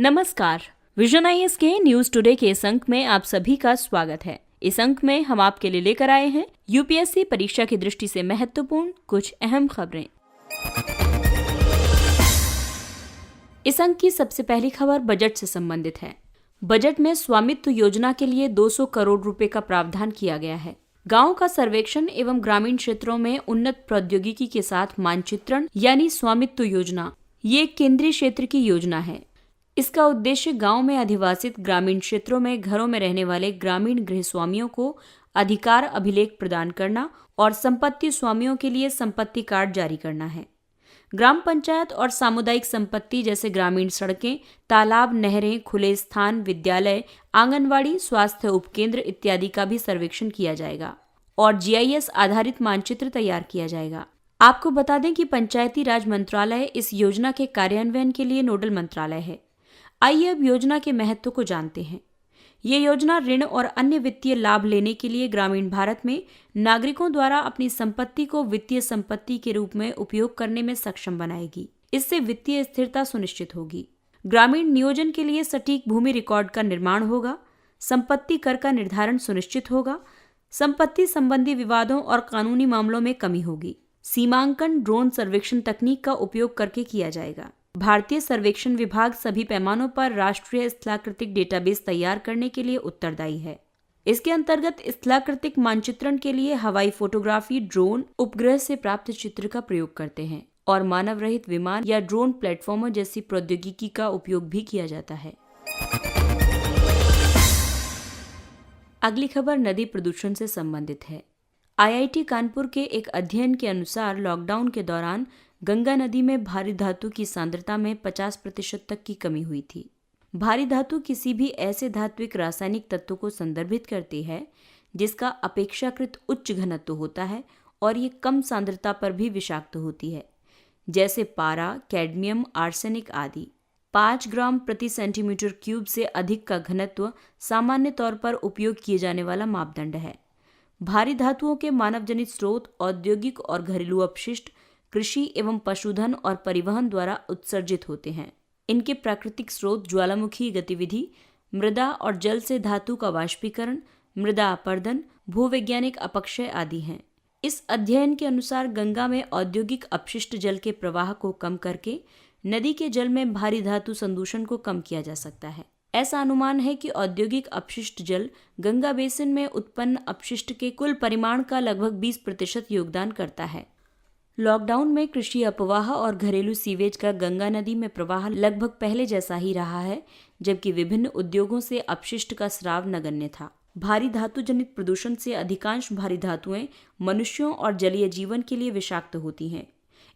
नमस्कार। Vision IAS के news today के इस अंक में आप सभी का स्वागत है। इस अंक में हम आपके लिए लेकर आए हैं यूपीएससी परीक्षा की दृष्टि से महत्वपूर्ण कुछ अहम खबरें। इस अंक की सबसे पहली खबर बजट से संबंधित है। बजट में स्वामित्व योजना के लिए 200 करोड़ रुपए का प्रावधान किया गया है। गांव का सर्वेक्षण एवं ग्रामीण क्षेत्रों में उन्नत प्रौद्योगिकी के साथ मानचित्रण यानी स्वामित्व योजना, ये केंद्रीय क्षेत्र की योजना है। इसका उद्देश्य गांव में अधिवासित ग्रामीण क्षेत्रों में घरों में रहने वाले ग्रामीण गृह स्वामियों को अधिकार अभिलेख प्रदान करना और संपत्ति स्वामियों के लिए संपत्ति कार्ड जारी करना है। ग्राम पंचायत और सामुदायिक संपत्ति जैसे ग्रामीण सड़कें, तालाब, नहरें, खुले स्थान, विद्यालय, आंगनवाड़ी, स्वास्थ्य उपकेंद्र इत्यादि का भी सर्वेक्षण किया जाएगा और जीआईएस आधारित मानचित्र तैयार किया जाएगा। आपको बता दें कि पंचायती राज मंत्रालय इस योजना के कार्यान्वयन के लिए नोडल मंत्रालय है। आइए अब योजना के महत्व को जानते हैं। ये योजना ऋण और अन्य वित्तीय लाभ लेने के लिए ग्रामीण भारत में नागरिकों द्वारा अपनी संपत्ति को वित्तीय संपत्ति के रूप में उपयोग करने में सक्षम बनाएगी। इससे वित्तीय स्थिरता सुनिश्चित होगी। ग्रामीण नियोजन के लिए सटीक भूमि रिकॉर्ड का निर्माण होगा। संपत्ति कर का निर्धारण सुनिश्चित होगा। संपत्ति संबंधी विवादों और कानूनी मामलों में कमी होगी। सीमांकन ड्रोन सर्वेक्षण तकनीक का उपयोग करके किया जाएगा। भारतीय सर्वेक्षण विभाग सभी पैमानों पर राष्ट्रीय स्थलाकृतिक डेटाबेस तैयार करने के लिए उत्तरदायी है। इसके अंतर्गत स्थलाकृतिक मानचित्रण के लिए हवाई फोटोग्राफी, ड्रोन, उपग्रह से प्राप्त चित्र का प्रयोग करते हैं और मानव रहित विमान या ड्रोन प्लेटफॉर्मों जैसी प्रौद्योगिकी का उपयोग भी किया जाता है। अगली खबर नदी प्रदूषण से संबंधित है। आईआईटी कानपुर के एक अध्ययन के अनुसार लॉकडाउन के दौरान गंगा नदी में भारी धातु की सांद्रता में 50% तक की कमी हुई थी। भारी धातु किसी भी ऐसे धात्विक रासायनिक तत्व को संदर्भित करती है जिसका अपेक्षाकृत उच्च घनत्व होता है और ये कम सांद्रता पर भी विषाक्त होती है, जैसे पारा, कैडमियम, आर्सेनिक आदि। 5 ग्राम प्रति सेंटीमीटर क्यूब से अधिक का घनत्व सामान्य तौर पर उपयोग किए जाने वाला मापदंड है। भारी धातुओं के मानव जनित स्रोत औद्योगिक और घरेलू अपशिष्ट, कृषि एवं पशुधन और परिवहन द्वारा उत्सर्जित होते हैं। इनके प्राकृतिक स्रोत ज्वालामुखी गतिविधि, मृदा और जल से धातु का वाष्पीकरण, मृदा अपरदन, भूवैज्ञानिक अपक्षय आदि हैं। इस अध्ययन के अनुसार गंगा में औद्योगिक अपशिष्ट जल के प्रवाह को कम करके नदी के जल में भारी धातु संदूषण को कम किया जा सकता है। ऐसा अनुमान है कि औद्योगिक अपशिष्ट जल गंगा बेसिन में उत्पन्न अपशिष्ट के कुल परिमाण का लगभग 20% योगदान करता है। लॉकडाउन में कृषि अपवाह और घरेलू सीवेज का गंगा नदी में प्रवाह लगभग पहले जैसा ही रहा है, जबकि विभिन्न उद्योगों से अपशिष्ट का स्राव नगण्य था। भारी धातु जनित प्रदूषण से अधिकांश भारी धातुएं मनुष्यों और जलीय जीवन के लिए विषाक्त होती हैं।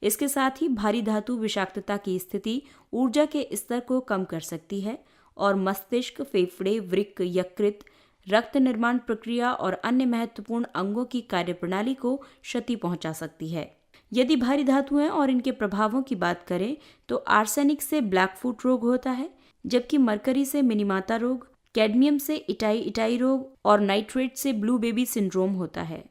इसके साथ ही भारी धातु विषाक्तता की स्थिति ऊर्जा के स्तर को कम कर सकती है और मस्तिष्क, फेफड़े, वृक्क, यकृत, रक्त निर्माण प्रक्रिया और अन्य महत्वपूर्ण अंगों की कार्यप्रणाली को क्षति पहुंचा सकती है। यदि भारी धातुएं और इनके प्रभावों की बात करें तो आर्सेनिक से ब्लैकफुट रोग होता है, जबकि मरकरी से मिनीमाता रोग, कैडमियम से इटाई रोग और नाइट्रेट से ब्लू बेबी सिंड्रोम होता है।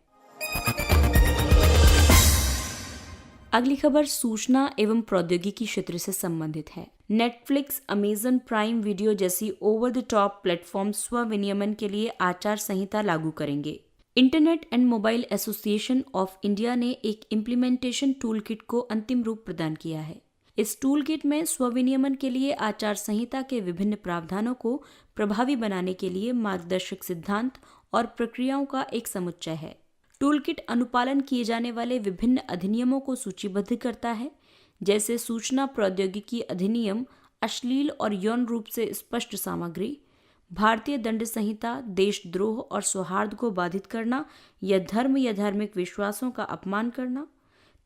अगली खबर सूचना एवं प्रौद्योगिकी क्षेत्र से संबंधित है। नेटफ्लिक्स, अमेजन प्राइम वीडियो जैसी ओवर द टॉप प्लेटफॉर्म स्वविनियमन के लिए आचार संहिता लागू करेंगे। Internet and mobile association of India ने एक इम्प्लीमेंटेशन टूल किट को अंतिम रूप प्रदान किया है। इस टूल किट में स्वविनियमन के लिए आचार संहिता के विभिन्न प्रावधानों को प्रभावी बनाने के लिए मार्गदर्शक सिद्धांत और प्रक्रियाओं का एक समुच्चय है। टूल किट अनुपालन किए जाने वाले विभिन्न अधिनियमों को सूचीबद्ध करता है, जैसे सूचना प्रौद्योगिकी अधिनियम, अश्लील और यौन रूप से स्पष्ट सामग्री, भारतीय दंड संहिता, देशद्रोह और सौहार्द को बाधित करना या धर्म या धार्मिक विश्वासों का अपमान करना।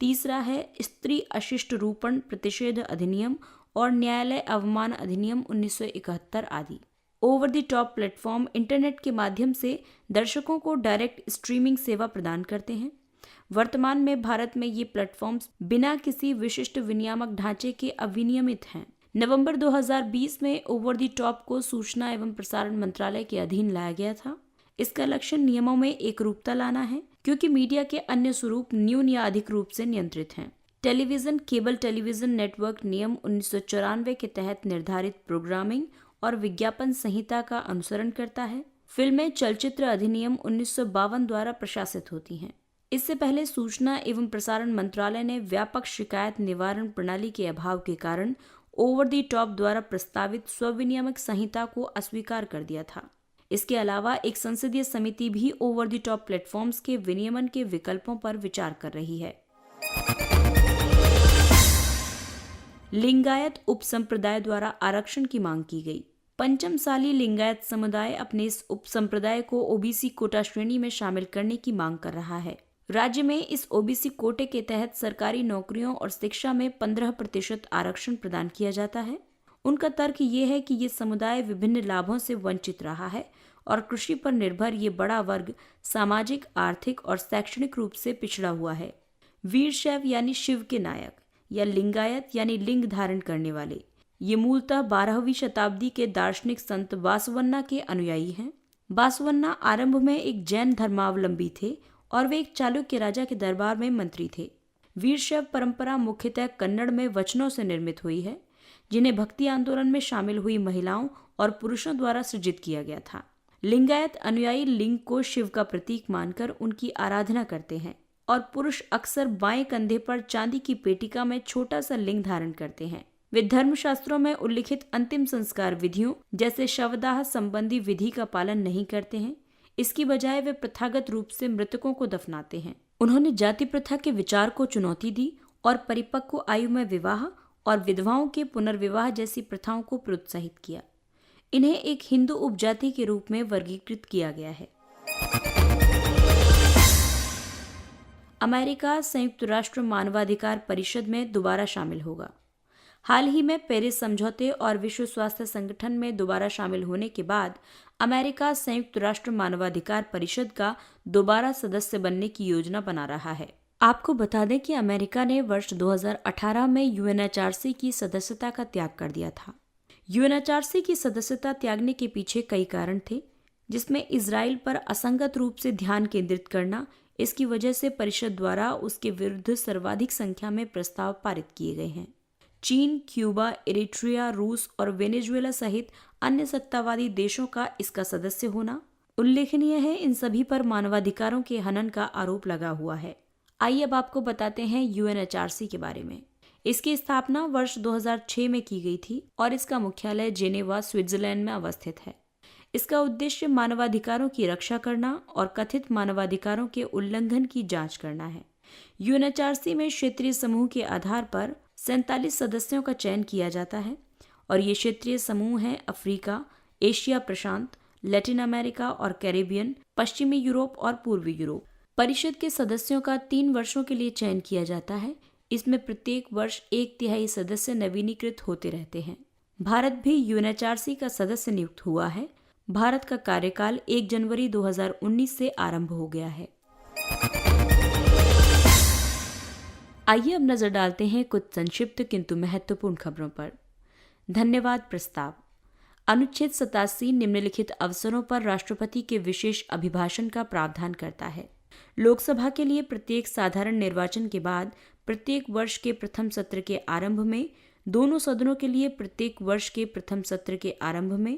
तीसरा है स्त्री अशिष्ट रूपण प्रतिषेध अधिनियम और न्यायालय अवमान अधिनियम 1971 आदि। Over the top platform internet के माध्यम से दर्शकों को डायरेक्ट स्ट्रीमिंग सेवा प्रदान करते हैं। वर्तमान में भारत में ये प्लेटफॉर्म्स बिना किसी विशिष्ट विनियामक ढांचे के अविनियमित हैं। नवंबर 2020 में ओवर द टॉप को सूचना एवं प्रसारण मंत्रालय के अधीन लाया गया था। इसका लक्ष्य नियमों में एकरूपता लाना है, क्योंकि मीडिया के अन्य स्वरूप न्यून या अधिक रूप से नियंत्रित हैं। टेलीविज़न केबल टेलीविज़न नेटवर्क नियम 1994 के तहत निर्धारित प्रोग्रामिंग और विज्ञापन संहिता का अनुसरण करता है। फिल्में चलचित्र अधिनियम 1952 द्वारा प्रशासित होती हैं। इससे पहले सूचना एवं प्रसारण मंत्रालय ने व्यापक शिकायत निवारण प्रणाली के अभाव के कारण ओवर द टॉप द्वारा प्रस्तावित स्वविनियामक संहिता को अस्वीकार कर दिया था। इसके अलावा एक संसदीय समिति भी ओवर द टॉप प्लेटफॉर्म्स के विनियमन के विकल्पों पर विचार कर रही है। लिंगायत उपसंप्रदाय द्वारा आरक्षण की मांग की गई। पंचमसाली लिंगायत समुदाय अपने इस उपसंप्रदाय को ओबीसी कोटा श्रेणी में शामिल करने की मांग कर रहा है। राज्य में इस ओबीसी कोटे के तहत सरकारी नौकरियों और शिक्षा में 15% आरक्षण प्रदान किया जाता है। उनका तर्क ये है कि ये समुदाय विभिन्न लाभों से वंचित रहा है और कृषि पर निर्भर ये बड़ा वर्ग सामाजिक, आर्थिक और शैक्षणिक रूप से पिछड़ा हुआ है। वीरशैव यानी शिव के नायक या लिंगायत यानी लिंग धारण करने वाले, ये मूलतः 12वीं शताब्दी के दार्शनिक संत बासवन्ना के अनुयायी हैं। बासवन्ना आरंभ में एक जैन धर्मावलंबी थे और वे एक चालुक्य राजा के दरबार में मंत्री थे। वीरशैव परंपरा मुख्यतः कन्नड़ में वचनों से निर्मित हुई है, जिन्हें भक्ति आंदोलन में शामिल हुई महिलाओं और पुरुषों द्वारा सृजित किया गया था। लिंगायत अनुयायी लिंग को शिव का प्रतीक मानकर उनकी आराधना करते हैं और पुरुष अक्सर बाएं कंधे पर चांदी की पेटिका में छोटा सा लिंग धारण करते हैं। वे धर्मशास्त्रों में उल्लिखित अंतिम संस्कार विधियों जैसे शवदाह संबंधी विधि का पालन नहीं करते हैं। इसकी बजाय वे प्रथागत रूप से मृतकों को दफनाते हैं। उन्होंने जाति प्रथा के विचार को चुनौती दी और परिपक्व आयु में विवाह और विधवाओं के पुनर्विवाह जैसी प्रथाओं को प्रोत्साहित किया। इन्हें एक हिंदू उपजाति के रूप में वर्गीकृत किया गया है। अमेरिका संयुक्त राष्ट्र मानवाधिकार परिषद में दोबारा शामिल होगा। हाल ही में पेरिस समझौते और विश्व स्वास्थ्य संगठन में दोबारा शामिल होने के बाद अमेरिका संयुक्त राष्ट्र मानवाधिकार परिषद का दोबारा सदस्य बनने की योजना बना रहा है। आपको बता दें कि अमेरिका ने वर्ष 2018 में यूएनएचआरसी की सदस्यता का त्याग कर दिया था। यूएनएचआरसी की सदस्यता त्यागने के पीछे कई कारण थे, जिसमें इजराइल पर असंगत रूप से ध्यान केंद्रित करना, इसकी वजह से परिषद द्वारा उसके विरुद्ध सर्वाधिक संख्या में प्रस्ताव पारित किए गए हैं। चीन, क्यूबा, इरिट्रिया, रूस और वेनेजुएला सहित अन्य सत्तावादी देशों का इसका सदस्य होना उल्लेखनीय है। इन सभी पर मानवाधिकारों के हनन का आरोप लगा हुआ है। आइए अब आपको बताते हैं यूएनएचआरसी के बारे में। इसकी स्थापना वर्ष 2006 में की गई थी और इसका मुख्यालय जेनेवा, स्विट्जरलैंड में अवस्थित है। इसका उद्देश्य मानवाधिकारों की रक्षा करना और कथित मानवाधिकारों के उल्लंघन की जांच करना है। यूएनएचआरसी में क्षेत्रीय समूह के आधार पर 47 सदस्यों का चयन किया जाता है और ये क्षेत्रीय समूह हैं अफ्रीका, एशिया प्रशांत, लैटिन अमेरिका और कैरेबियन, पश्चिमी यूरोप और पूर्वी यूरोप। परिषद के सदस्यों का 3 वर्षों के लिए चयन किया जाता है। इसमें प्रत्येक वर्ष 1/3 सदस्य नवीनीकृत होते रहते हैं। भारत भी यूएनएचआरसी का सदस्य नियुक्त हुआ है। भारत का कार्यकाल 1 जनवरी 2019 से आरंभ हो गया है। आइए अब नजर डालते हैं कुछ संक्षिप्त किंतु महत्वपूर्ण खबरों पर। धन्यवाद प्रस्ताव। अनुच्छेद 87 निम्नलिखित अवसरों पर राष्ट्रपति के विशेष अभिभाषण का प्रावधान करता है। लोकसभा के लिए प्रत्येक साधारण निर्वाचन के बाद प्रत्येक वर्ष के प्रथम सत्र के आरंभ में, दोनों सदनों के लिए प्रत्येक वर्ष के प्रथम सत्र के आरंभ में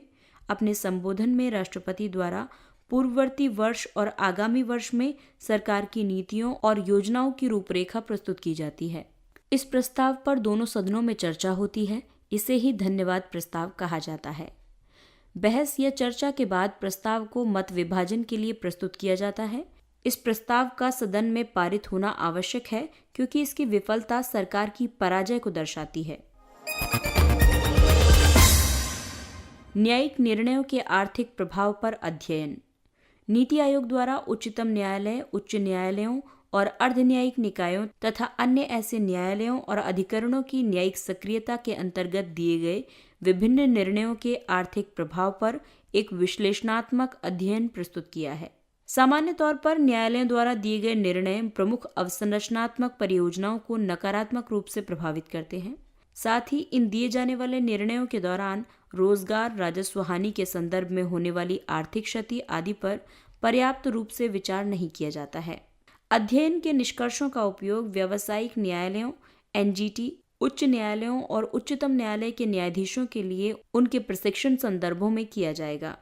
अपने संबोधन में राष्ट्रपति द्वारा पूर्ववर्ती वर्ष और आगामी वर्ष में सरकार की नीतियों और योजनाओं की रूपरेखा प्रस्तुत की जाती है। इस प्रस्ताव पर दोनों सदनों में चर्चा होती है। इसे ही धन्यवाद प्रस्ताव कहा जाता है। बहस या चर्चा के बाद प्रस्ताव को मत विभाजन के लिए प्रस्तुत किया जाता है। इस प्रस्ताव का सदन में पारित होना आवश्यक है क्योंकि इसकी विफलता सरकार की पराजय को दर्शाती है। न्यायिक निर्णयों के आर्थिक प्रभाव पर अध्ययन। नीति आयोग द्वारा उच्चतम न्यायालय, उच्च न्यायालयों और अर्धन्यायिक निकायों तथा अन्य ऐसे न्यायालयों और अधिकरणों की न्यायिक सक्रियता के अंतर्गत दिए गए विभिन्न निर्णयों के आर्थिक प्रभाव पर एक विश्लेषणात्मक अध्ययन प्रस्तुत किया है। सामान्य तौर पर न्यायालयों द्वारा दिए गए निर्णय प्रमुख अवसंरचनात्मक परियोजनाओं को नकारात्मक रूप से प्रभावित करते हैं। साथ ही इन दिए जाने वाले निर्णयों के दौरान रोजगार, राजस्व हानि के संदर्भ में होने वाली आर्थिक क्षति आदि पर पर्याप्त रूप से विचार नहीं किया जाता है। अध्ययन के निष्कर्षों का उपयोग व्यावसायिक न्यायालयों एनजीटी, उच्च न्यायालयों और उच्चतम न्यायालय के न्यायाधीशों के लिए उनके प्रशिक्षण संदर्भों में किया जाएगा।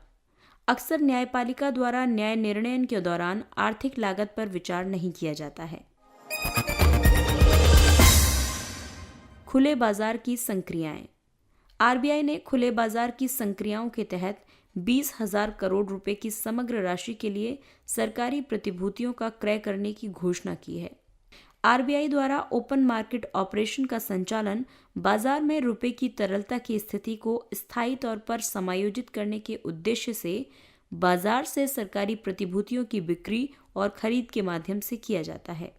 अक्सर न्यायपालिका द्वारा न्याय निर्णयन के दौरान आर्थिक लागत पर विचार नहीं किया जाता है। खुले बाजार की संक्रियाएं। आरबीआई ने खुले बाजार की संक्रियाओं के तहत 20,000 करोड़ रुपए की समग्र राशि के लिए सरकारी प्रतिभूतियों का क्रय करने की घोषणा की है। आरबीआई द्वारा ओपन मार्केट ऑपरेशन का संचालन बाजार में रुपए की तरलता की स्थिति को स्थायी तौर पर समायोजित करने के उद्देश्य से बाजार से सरकारी प्रतिभूतियों की बिक्री और खरीद के माध्यम से किया जाता है।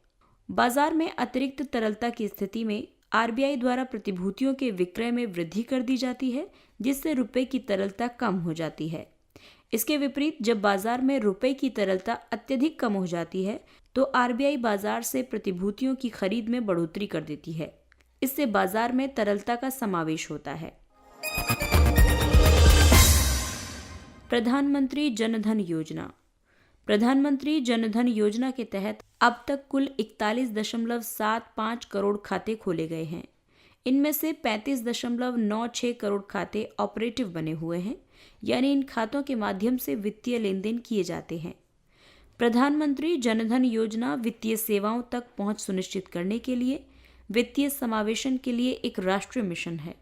बाजार में अतिरिक्त तरलता की स्थिति में आरबीआई द्वारा प्रतिभूतियों के विक्रय में वृद्धि कर दी जाती है, जिससे रुपए की तरलता कम हो जाती है। इसके विपरीत जब बाजार में रुपए की तरलता अत्यधिक कम हो जाती है तो आरबीआई बाजार से प्रतिभूतियों की खरीद में बढ़ोतरी कर देती है। इससे बाजार में तरलता का समावेश होता है। प्रधानमंत्री जन धन योजना। प्रधानमंत्री जन धन योजना के तहत अब तक कुल 41.75 करोड़ खाते खोले गए हैं। इनमें से 35.96 करोड़ खाते ऑपरेटिव बने हुए हैं, यानी इन खातों के माध्यम से वित्तीय लेन देन किए जाते हैं। प्रधानमंत्री जन धन योजना वित्तीय सेवाओं तक पहुंच सुनिश्चित करने के लिए वित्तीय समावेशन के लिए एक राष्ट्रीय मिशन है।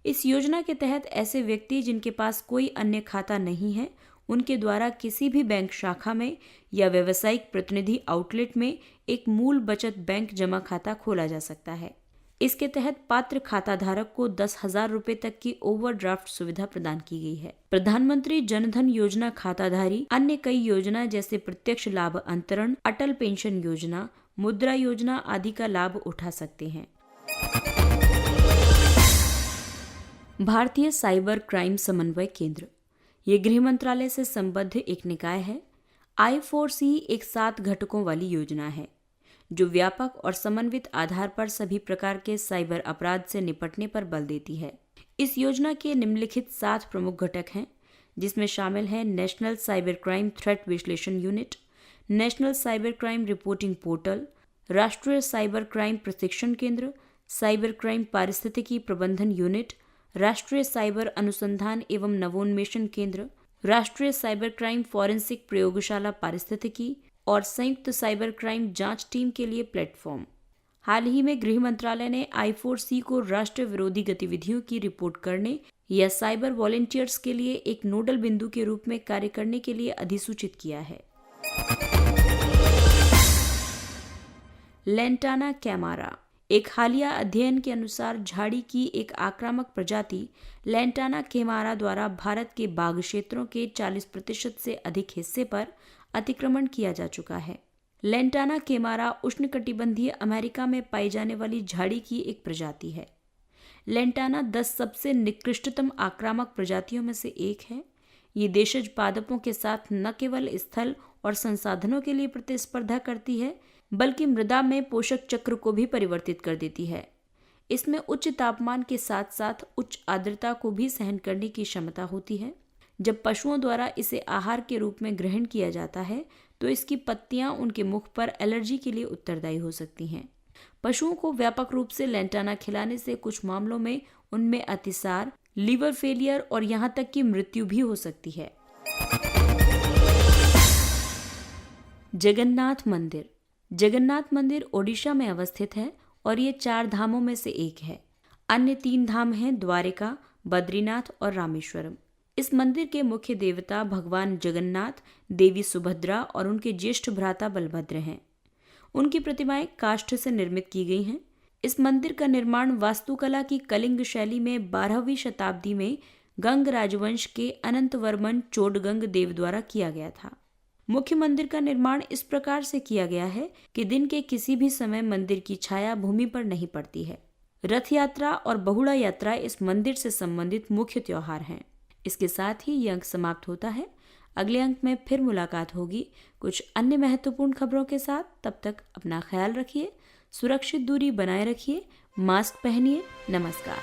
इस योजना के तहत ऐसे व्यक्ति जिनके पास कोई अन्य खाता नहीं है, उनके द्वारा किसी भी बैंक शाखा में या व्यावसायिक प्रतिनिधि आउटलेट में एक मूल बचत बैंक जमा खाता खोला जा सकता है। इसके तहत पात्र खाता धारक को 10,000 रुपए तक की ओवरड्राफ्ट सुविधा प्रदान की गई है। प्रधानमंत्री जन धन योजना खाताधारी अन्य कई योजना जैसे प्रत्यक्ष लाभ अंतरण, अटल पेंशन योजना, मुद्रा योजना आदि का लाभ उठा सकते हैं। भारतीय साइबर क्राइम समन्वय केंद्र, ये गृह मंत्रालय से संबद्ध एक निकाय है। I4C एक 7 घटकों वाली योजना है जो व्यापक और समन्वित आधार पर सभी प्रकार के साइबर अपराध से निपटने पर बल देती है। इस योजना के निम्नलिखित 7 प्रमुख घटक हैं, जिसमें शामिल हैं नेशनल साइबर क्राइम थ्रेट विश्लेषण unit, national cyber crime reporting portal, राष्ट्रीय साइबर क्राइम प्रशिक्षण केंद्र, साइबर क्राइम पारिस्थितिकी प्रबंधन यूनिट, राष्ट्रीय साइबर अनुसंधान एवं नवोन्मेषण केंद्र, राष्ट्रीय साइबर क्राइम फॉरेंसिक प्रयोगशाला पारिस्थितिकी और संयुक्त साइबर क्राइम जांच टीम के लिए प्लेटफॉर्म। हाल ही में गृह मंत्रालय ने I4C को राष्ट्र विरोधी गतिविधियों की रिपोर्ट करने या साइबर वॉलंटियर्स के लिए एक नोडल बिंदु के रूप में कार्य करने के लिए अधिसूचित किया है। Lantana camara. एक हालिया अध्ययन के अनुसार झाड़ी की एक आक्रामक प्रजाति लैंटाना कैमारा द्वारा भारत के बाघ क्षेत्रों के 40% से अधिक हिस्से पर अतिक्रमण किया जा चुका है। लैंटाना कैमारा उष्णकटिबंधीय अमेरिका में पाई जाने वाली झाड़ी की एक प्रजाति है। लैंटाना 10 सबसे निकृष्टतम आक्रामक प्रजातियों में से एक है। ये देशज पादपों के साथ न केवल स्थल और संसाधनों के लिए प्रतिस्पर्धा करती है, बल्कि मृदा में पोषक चक्र को भी परिवर्तित कर देती है। इसमें उच्च तापमान के साथ साथ उच्च आर्द्रता को भी सहन करने की क्षमता होती है। जब पशुओं द्वारा इसे आहार के रूप में ग्रहण किया जाता है तो इसकी पत्तियां उनके मुख पर एलर्जी के लिए उत्तरदायी हो सकती हैं। पशुओं को व्यापक रूप से लैंटाना खिलाने से कुछ मामलों में उनमें अतिसार, लीवर फेलियर और यहां तक कि मृत्यु भी हो सकती है। जगन्नाथ मंदिर। जगन्नाथ मंदिर ओडिशा में अवस्थित है और ये 4 धामों में से एक है। अन्य 3 धाम हैं द्वारिका, बद्रीनाथ और रामेश्वरम। इस मंदिर के मुख्य देवता भगवान जगन्नाथ, देवी सुभद्रा और उनके ज्येष्ठ भ्राता बलभद्र हैं। उनकी प्रतिमाएं काष्ठ से निर्मित की गई हैं। इस मंदिर का निर्माण वास्तुकला की कलिंग शैली में 12वीं शताब्दी में गंग राजवंश के अनंतवर्मन चोडगंग देव द्वारा किया गया था। मुख्य मंदिर का निर्माण इस प्रकार से किया गया है कि दिन के किसी भी समय मंदिर की छाया भूमि पर नहीं पड़ती है। रथ यात्रा और बहुड़ा यात्रा इस मंदिर से संबंधित मुख्य त्योहार हैं। इसके साथ ही ये अंक समाप्त होता है। अगले अंक में फिर मुलाकात होगी कुछ अन्य महत्वपूर्ण खबरों के साथ। तब तक अपना ख्याल रखिए, सुरक्षित दूरी बनाए रखिए, मास्क पहनिए। नमस्कार।